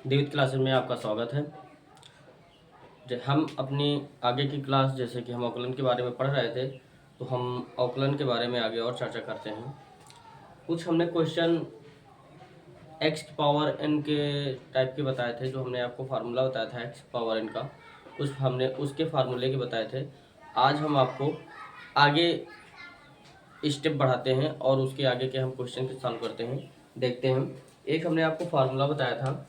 देवित क्लासेस में आपका स्वागत है। हम अपनी आगे की क्लास, जैसे कि हम अवकलन के बारे में पढ़ रहे थे, तो हम अवकलन के बारे में आगे और चर्चा करते हैं। कुछ हमने क्वेश्चन एक्स की पावर एन के टाइप के बताए थे, जो हमने आपको फार्मूला बताया था एक्स की पावर एन का, हमने उसके फार्मूले के बताए थे। आज हम आपको आगे स्टेप बढ़ाते हैं और उसके आगे के हम क्वेश्चन के सॉल्व करते हैं, देखते हैं। एक हमने आपको फार्मूला बताया था,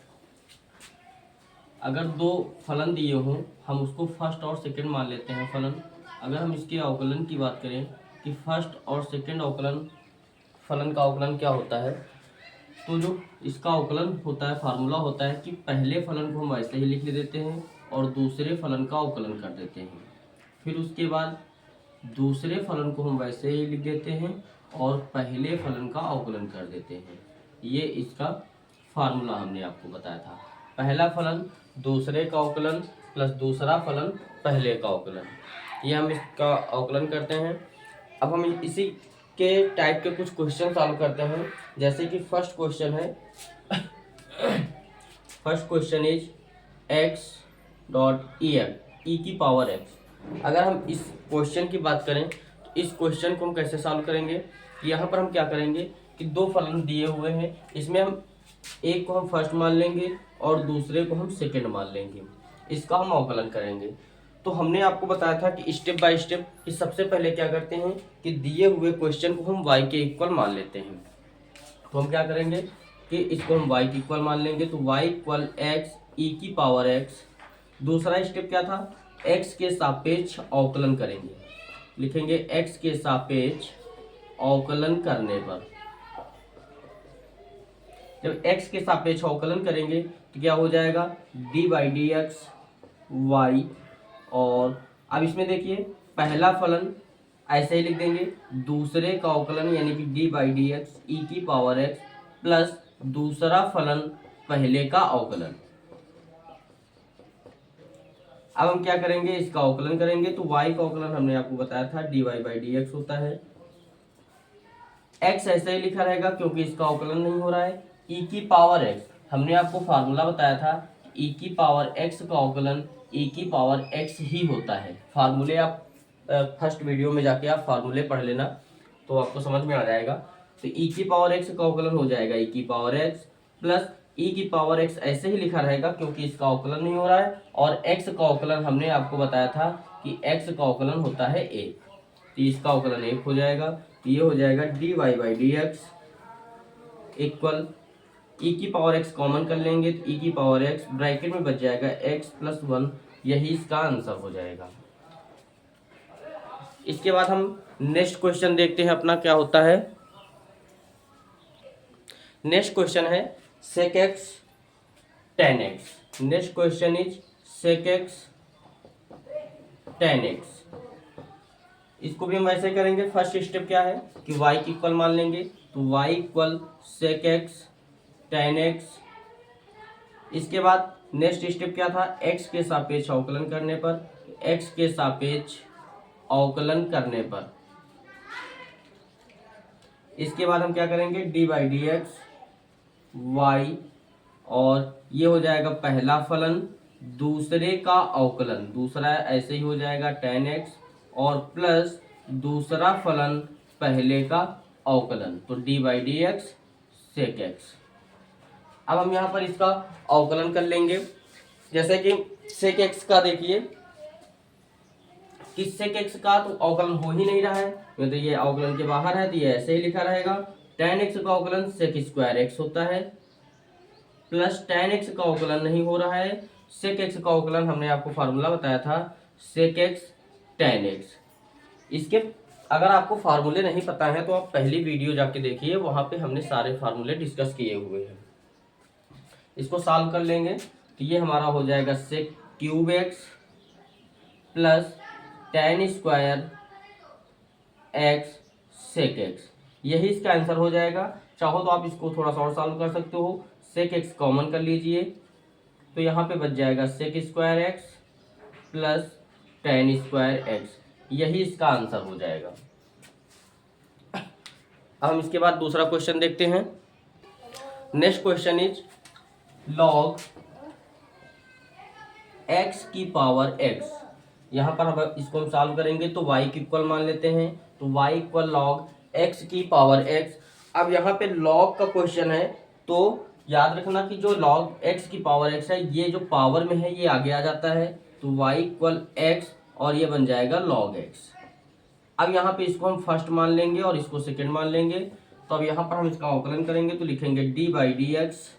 अगर दो फलन दिए हों, हम उसको फर्स्ट और सेकंड मान लेते हैं फलन। अगर हम इसके अवकलन की बात करें कि फर्स्ट और सेकंड अवकलन फलन का अवकलन क्या होता है, तो जो इसका अवकलन होता है, फार्मूला होता है कि पहले फलन को हम वैसे ही लिख देते हैं और दूसरे फलन का अवकलन कर देते हैं। फिर उसके बाद दूसरे फलन को हम वैसे ही लिख देते हैं और पहले फलन का अवकलन कर देते हैं। ये इसका फार्मूला हमने आपको बताया था। पहला फलन दूसरे का अवकलन प्लस दूसरा फलन पहले का अवकलन, ये हम इसका अवकलन करते हैं। अब हम इसी के टाइप के कुछ क्वेश्चन सॉल्व करते हैं। जैसे कि फर्स्ट क्वेश्चन है, first question is x dot e x e की पावर एक्स। अगर हम इस क्वेश्चन की बात करें तो इस क्वेश्चन को हम कैसे सॉल्व करेंगे, यहाँ पर हम क्या करेंगे कि दो फलन दिए हुए हैं, इसमें हम एक को हम फर्स्ट मान लेंगे और दूसरे को हम सेकंड मान लेंगे, इसका हम अवकलन करेंगे। तो हमने आपको बताया था कि स्टेप बाय स्टेप कि सबसे पहले क्या करते हैं कि दिए हुए क्वेश्चन को हम y के इक्वल मान लेते हैं। तो हम क्या करेंगे कि इसको हम y के इक्वल मान लेंगे, तो y इक्वल एक्स ई की पावर एक्स। दूसरा स्टेप क्या था, x के सापेक्ष अवकलन करेंगे, लिखेंगे x के सापेक्ष अवकलन करने पर। जब x के सापेक्ष अवकलन करेंगे तो क्या हो जाएगा, d by d x y. और अब इसमें देखिए पहला फलन ऐसे ही लिख देंगे, दूसरे का अवकलन यानी कि D by d x e की पावर एक्स प्लस दूसरा फलन पहले का अवकलन। अब हम क्या करेंगे, इसका अवकलन करेंगे, तो y का अवकलन हमने आपको बताया था d y by d x होता है। x ऐसे ही लिखा रहेगा क्योंकि इसका अवकलन नहीं हो रहा है। e की पावर x, हमने आपको फार्मूला बताया था e की पावर x का अवकलन e की पावर x ही होता है। फार्मूले आप फर्स्ट वीडियो में जाके आप फार्मूले पढ़ लेना तो आपको समझ में आ जाएगा। तो e की पावर x का अवकलन हो जाएगा e की पावर x प्लस e की पावर x ऐसे ही लिखा रहेगा क्योंकि इसका अवकलन नहीं हो रहा है। और x का अवकलन हमने आपको बताया था कि x का अवकलन होता है 1, तो इसका अवकलन 1 हो जाएगा। तो ये हो जाएगा d y by d x equal e की पावर एक्स कॉमन कर लेंगे तो ई की पावर एक्स ब्रैकेट में बच जाएगा एक्स प्लस 1, यही इसका आंसर हो जाएगा। इसके बाद हम नेक्स्ट क्वेश्चन देखते हैं अपना क्या होता है। नेक्स्ट क्वेश्चन है sec x tan x. Next question is sec x tan x. इसको भी हम वैसे करेंगे। फर्स्ट स्टेप क्या है कि y की इक्वल मान लेंगे, तो y equal sec x tan x. इसके बाद नेक्स्ट स्टेप क्या था, x के सापेक्ष अवकलन करने पर, x के सापेक्ष अवकलन करने पर। इसके बाद हम क्या करेंगे, d by d x y, और ये हो जाएगा पहला फलन दूसरे का अवकलन, दूसरा ऐसे ही हो जाएगा टेन एक्स और प्लस दूसरा फलन पहले का अवकलन, तो d by d x sec x. अब हम यहाँ पर इसका अवकलन कर लेंगे। जैसे कि सेक एक्स का देखिए कि सेक एक्स का तो अवकलन हो ही नहीं रहा है, तो ये अवकलन के बाहर है, तो ये ऐसे ही लिखा रहेगा। टेन एक्स का अवकलन सेक स्क्वायर एक्स होता है प्लस टेन एक्स का अवकलन नहीं हो रहा है। सेक एक्स का अवकलन हमने आपको फार्मूला बताया था सेक एक्स टेन एक्स। इसके अगर आपको फार्मूले नहीं पता है तो आप पहली वीडियो जाके देखिए, वहां पे हमने सारे फार्मूले डिस्कस किए हुए हैं। इसको सॉल्व कर लेंगे तो ये हमारा हो जाएगा sec cube x plus tan square x sec x, यही इसका आंसर हो जाएगा। चाहो तो आप इसको थोड़ा सा और सॉल्व कर सकते हो। सेक एक्स कॉमन कर लीजिए तो यहाँ पे बच जाएगा sec square x plus tan square x, यही इसका आंसर हो जाएगा। अब हम इसके बाद दूसरा क्वेश्चन देखते हैं। Next question is log x की पावर एक्स। यहाँ पर हम इसको हम सॉल्व करेंगे तो y की इक्वल मान लेते हैं, तो y इक्वल लॉग x की पावर x। अब यहाँ पे लॉग का क्वेश्चन है तो याद रखना कि जो लॉग x की पावर x है, ये जो पावर में है ये आगे आ जाता है, तो y इक्वल x और ये बन जाएगा लॉग x। अब यहाँ पे इसको हम फर्स्ट मान लेंगे और इसको सेकेंड मान लेंगे, तो अब यहाँ पर हम इसका अवकलन करेंगे तो लिखेंगे d by d x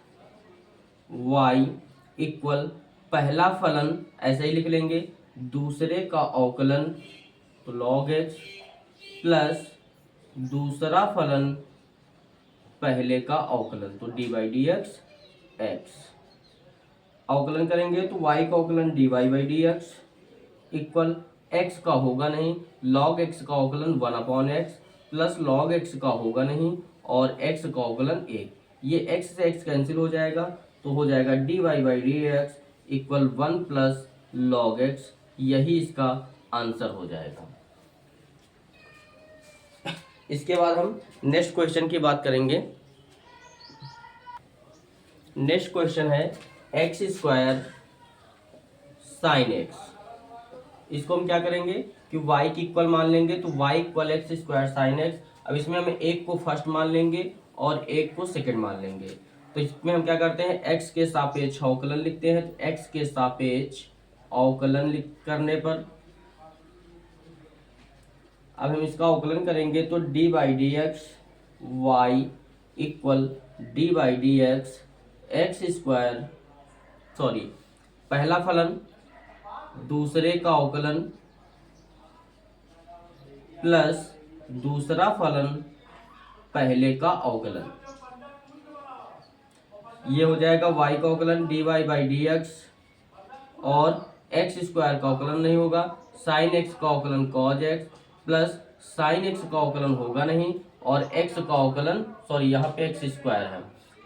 y equal पहला फलन ऐसे ही लिख लेंगे, दूसरे का अवकलन तो लॉग एक्स प्लस दूसरा फलन पहले का अवकलन तो d by d x x. अवकलन करेंगे तो y का अवकलन d y by d x equal x का होगा नहीं, log x का अवकलन 1/x प्लस log x का होगा नहीं और x का अवकलन 1। ये x से x कैंसिल हो जाएगा तो हो जाएगा d y by d x equal 1 plus log x। यही इसका आंसर हो जाएगा। इसके बाद हम नेक्स्ट क्वेश्चन की बात करेंगे। नेक्स्ट क्वेश्चन है एक्स स्क्वायर साइन एक्स। इसको हम क्या करेंगे कि y की इक्वल मान लेंगे तो y equal x square sine x. अब इसमें हम एक को फर्स्ट मान लेंगे और एक को सेकंड मान लेंगे, तो इसमें हम क्या करते हैं x के सापेक्ष अवकलन लिखते हैं, तो x के सापेक्ष अवकलन लिख करने पर अब हम इसका अवकलन करेंगे तो d by d x y equal d by d x x square पहला फलन दूसरे का अवकलन प्लस दूसरा फलन पहले का अवकलन। ये हो जाएगा y का अवकलन d y by d x और एक्स स्क्वायर का अवकलन नहीं होगा, साइन एक्स का अवकलन cos x plus sine x का अवकलन होगा नहीं और एक्स का अवकलन यहाँ पे एक्स स्क्वायर है,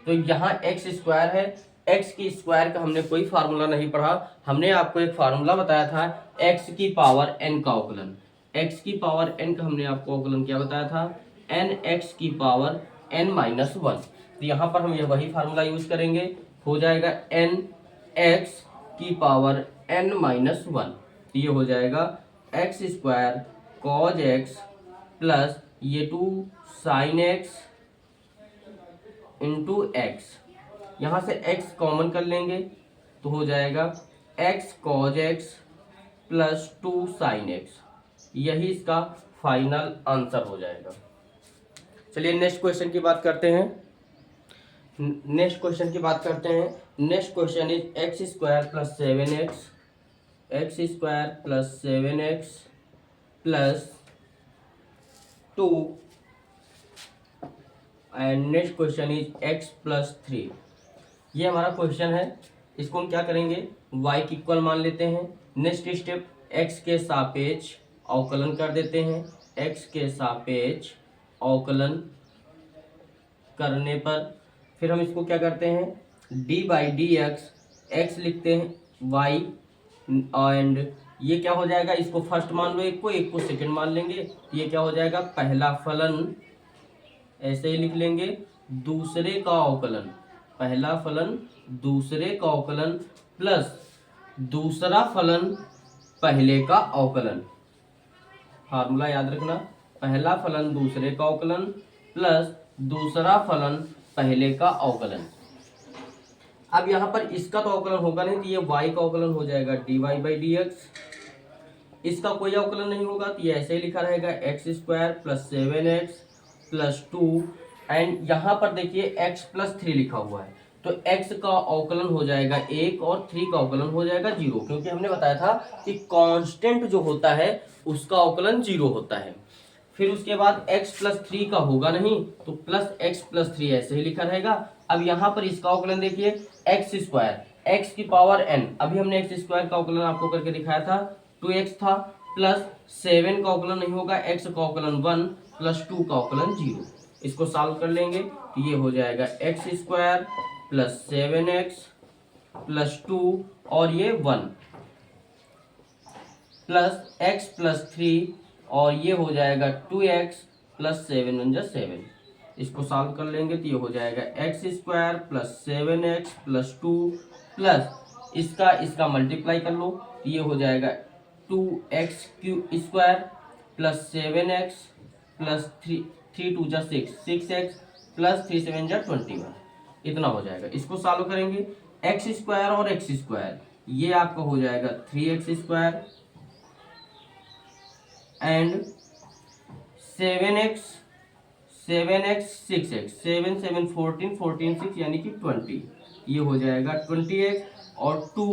तो यहाँ एक्स स्क्वायर है। एक्स की स्क्वायर का हमने कोई फार्मूला नहीं पढ़ा, हमने आपको एक फार्मूला बताया था एक्स की पावर एन का अवकलन। एक्स की पावर एन का हमने आपको अवकलन क्या बताया था, एन एक्स की पावर एन माइनस वन। तो यहाँ पर हम ये वही फार्मूला यूज करेंगे, हो जाएगा एन एक्स की पावर एन माइनस वन। तो ये हो जाएगा x square cause x plus ये 2 साइन एक्स इंटू एक्स। यहाँ से x कॉमन कर लेंगे तो हो जाएगा x cause x plus 2 sine x. यही इसका फाइनल आंसर हो जाएगा। चलिए नेक्स्ट क्वेश्चन की बात करते हैं। Next question is x square plus 7x plus 2 and next question is x plus 3। ये हमारा क्वेश्चन है। इसको हम क्या करेंगे, y की इक्वल मान लेते हैं। नेक्स्ट स्टेप x के सापेक्ष अवकलन कर देते हैं। x के सापेक्ष अवकलन करने पर फिर हम इसको क्या करते हैं, d बाई डी एक्स लिखते हैं y एंड ये क्या हो जाएगा, इसको फर्स्ट मान लो एक को सेकंड मान लेंगे। ये क्या हो जाएगा, पहला फलन ऐसे ही लिख लेंगे, दूसरे का अवकलन, पहला फलन दूसरे का अवकलन प्लस दूसरा फलन पहले का अवकलन। फार्मूला याद रखना, पहला फलन दूसरे का अवकलन प्लस दूसरा फलन पहले का अवकलन। अब यहाँ पर इसका तो अवकलन होगा नहीं, तो ये y का अवकलन हो जाएगा d y by d x. इसका कोई अवकलन नहीं होगा तो ये ऐसे ही लिखा रहेगा x square plus 7x plus 2 and यहाँ पर देखिए x प्लस 3 लिखा हुआ है, तो x का अवकलन हो जाएगा 1 और 3 का अवकलन हो जाएगा 0, क्योंकि हमने बताया था कि कांस्टेंट जो होता है उसका अवकलन 0 होता है। फिर उसके बाद x प्लस 3 का होगा नहीं तो प्लस x प्लस 3 ऐसे ही लिखा रहेगा। अब यहाँ पर इसका अवकलन देखिए एक्स स्क्वायर एक्स की पावर n, अभी हमने एक्स स्क्वायर का अवकलन आपको करके दिखाया था 2x था, प्लस 7 का अवकलन नहीं होगा, x का अवकलन 1 प्लस 2 का अवकलन 0। इसको सॉल्व कर लेंगे तो ये हो जाएगा x square plus 7x plus 2 और ये 1 प्लस x प्लस 3 और ये हो जाएगा 2x प्लस 7 1 7। इसको सॉल्व कर लेंगे तो ये हो जाएगा x square plus 7x plus 2 plus इसका इसका मल्टीप्लाई कर लो तो ये हो जाएगा 2x² plus 7x plus 3 2 6 plus 3 7 21 इतना हो जाएगा। इसको सॉल्व करेंगे x² और x², ये आपका हो जाएगा 3x² एंड 7x 6x 7 7 14 14 6 यानी कि 20, ये हो जाएगा 20x और 2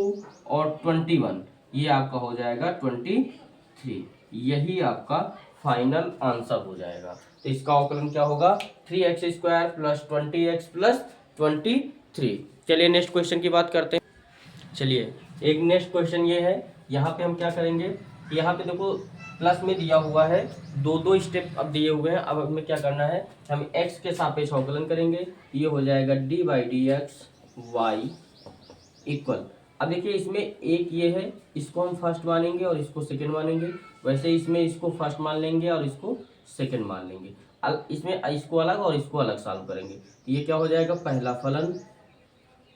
और 21 ये आपका हो जाएगा 23। यही आपका फाइनल आंसर हो जाएगा। तो इसका अवकलन क्या होगा 3x² प्लस 20x प्लस 23। चलिए नेक्स्ट क्वेश्चन की बात करते हैं। चलिए एक नेक्स्ट क्वेश्चन ये है, यहाँ पे हम क्या करेंगे, यहाँ पे देखो प्लस में दिया हुआ है, दो स्टेप अब दिए हुए हैं। अब हमें क्या करना है, हम x के सापेक्ष अवकलन करेंगे, ये हो जाएगा d/dx y इक्वल। अब देखिए इसमें एक ये है, इसको हम फर्स्ट मानेंगे और इसको सेकंड मानेंगे, वैसे इसमें इसको फर्स्ट मान लेंगे और इसको सेकंड मान लेंगे। इसमें इसको अलग और इसको अलग सॉल्व करेंगे, ये क्या हो जाएगा, पहला फलन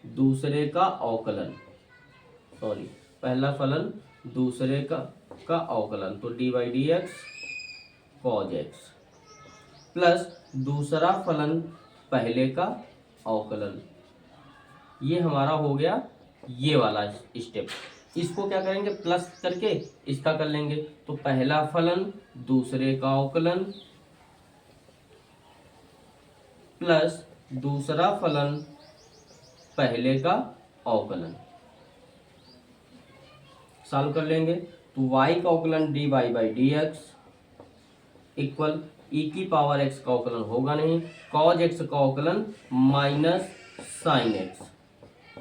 दूसरे का अवकलन, पहला फलन दूसरे का अवकलन, तो d/dx cos x प्लस दूसरा फलन पहले का अवकलन, ये हमारा हो गया ये वाला स्टेप। इसको क्या करेंगे, प्लस करके इसका कर लेंगे, तो पहला फलन दूसरे का अवकलन प्लस दूसरा फलन पहले का अवकलन सॉल्व कर लेंगे, तो y का अवकलन dy/dx इक्वल e⁻x का अवकलन होगा नहीं, cos x का अवकलन minus sin x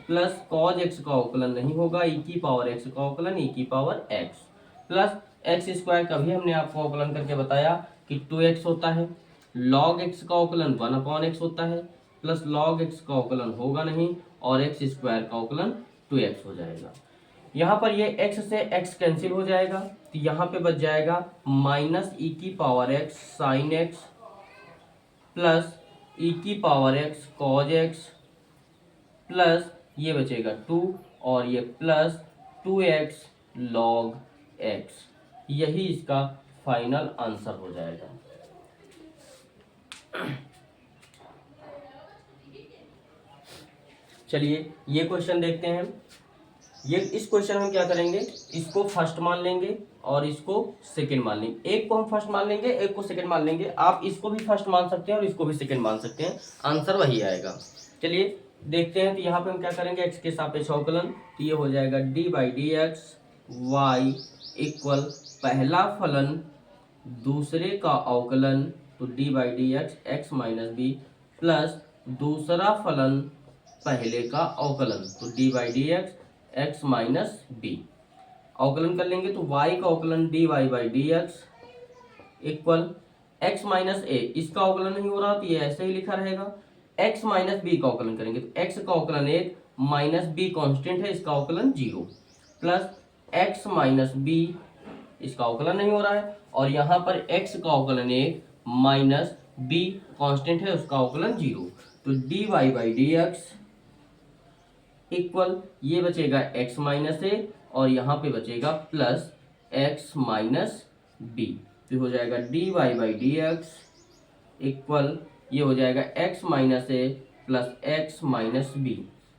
plus cos x का अवकलन नहीं होगा, e⁻x का अवकलन e⁻x प्लस x² का भी हमने आपको अवकलन करके बताया कि 2x होता है, log x का अवकलन 1/x होता है, प्लस log x का अवकलन होगा नहीं और x² का अवकलन 2x हो जाएगा। यहाँ पर ये x से x कैंसिल हो जाएगा, तो यहाँ पे बच जाएगा minus e⁻x sin x plus e⁻x cos x plus ये बचेगा 2 और ये प्लस 2x log x, यही इसका फाइनल आंसर हो जाएगा। चलिए ये क्वेश्चन देखते हैं। ये इस क्वेश्चन में क्या करेंगे, इसको फर्स्ट मान लेंगे और इसको सेकंड मान लेंगे, एक को हम फर्स्ट मान लेंगे एक को सेकंड मान लेंगे। आप इसको भी फर्स्ट मान सकते हैं और इसको भी सेकंड मान सकते हैं, आंसर वही आएगा। चलिए देखते हैं, तो यहाँ पे हम क्या करेंगे, x के सापेक्ष अवकलन, तो ये हो जाएगा d/dx y इक्वल पहला फलन दूसरे का अवकलन, तो d/dx x minus b plus दूसरा फलन पहले का अवकलन, तो d/dx x माइनस बी अवकलन कर लेंगे, तो y का अवकलन dy/dx equal x minus a, इसका अवकलन नहीं हो रहा तो ये ऐसे ही लिखा रहेगा। x माइनस बी का अवकलन करेंगे, तो x का अवकलन 1 माइनस b कांस्टेंट है, इसका अवकलन 0 प्लस x माइनस b, इसका अवकलन नहीं हो रहा है, और यहाँ पर x का अवकलन 1 माइनस b कांस्टेंट है, उसका अवकलन 0, तो dy/dx इक्वल ये बचेगा x माइनस a और यहाँ पे बचेगा प्लस x माइनस b, तो हो जाएगा dy/dx इक्वल ये हो जाएगा x minus a plus x minus b,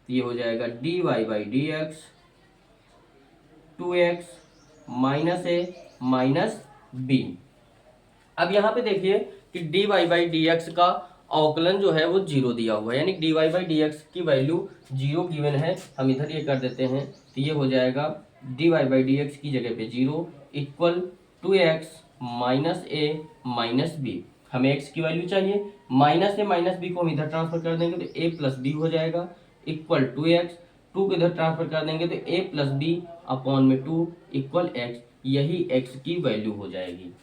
तो ये हो जाएगा dy/dx 2x minus a minus b। अब यहाँ पे देखिए कि dy/dx का अवकलन जो है वो 0 दिया हुआ है, यानी dy/dx की वैल्यू 0 गिवन है। हम इधर ये कर देते हैं, तो ये हो जाएगा dy/dx की जगह पे 0 equal 2x minus a minus b। हमें x की वैल्यू चाहिए, माइनस a माइनस b को हम इधर ट्रांसफर कर देंगे तो a प्लस b हो जाएगा इक्वल 2x, 2 को इधर ट्रांसफर कर देंगे तो a प्लस b अपॉन में 2 इक्वल x, यही x की वैल्यू हो जाएगी।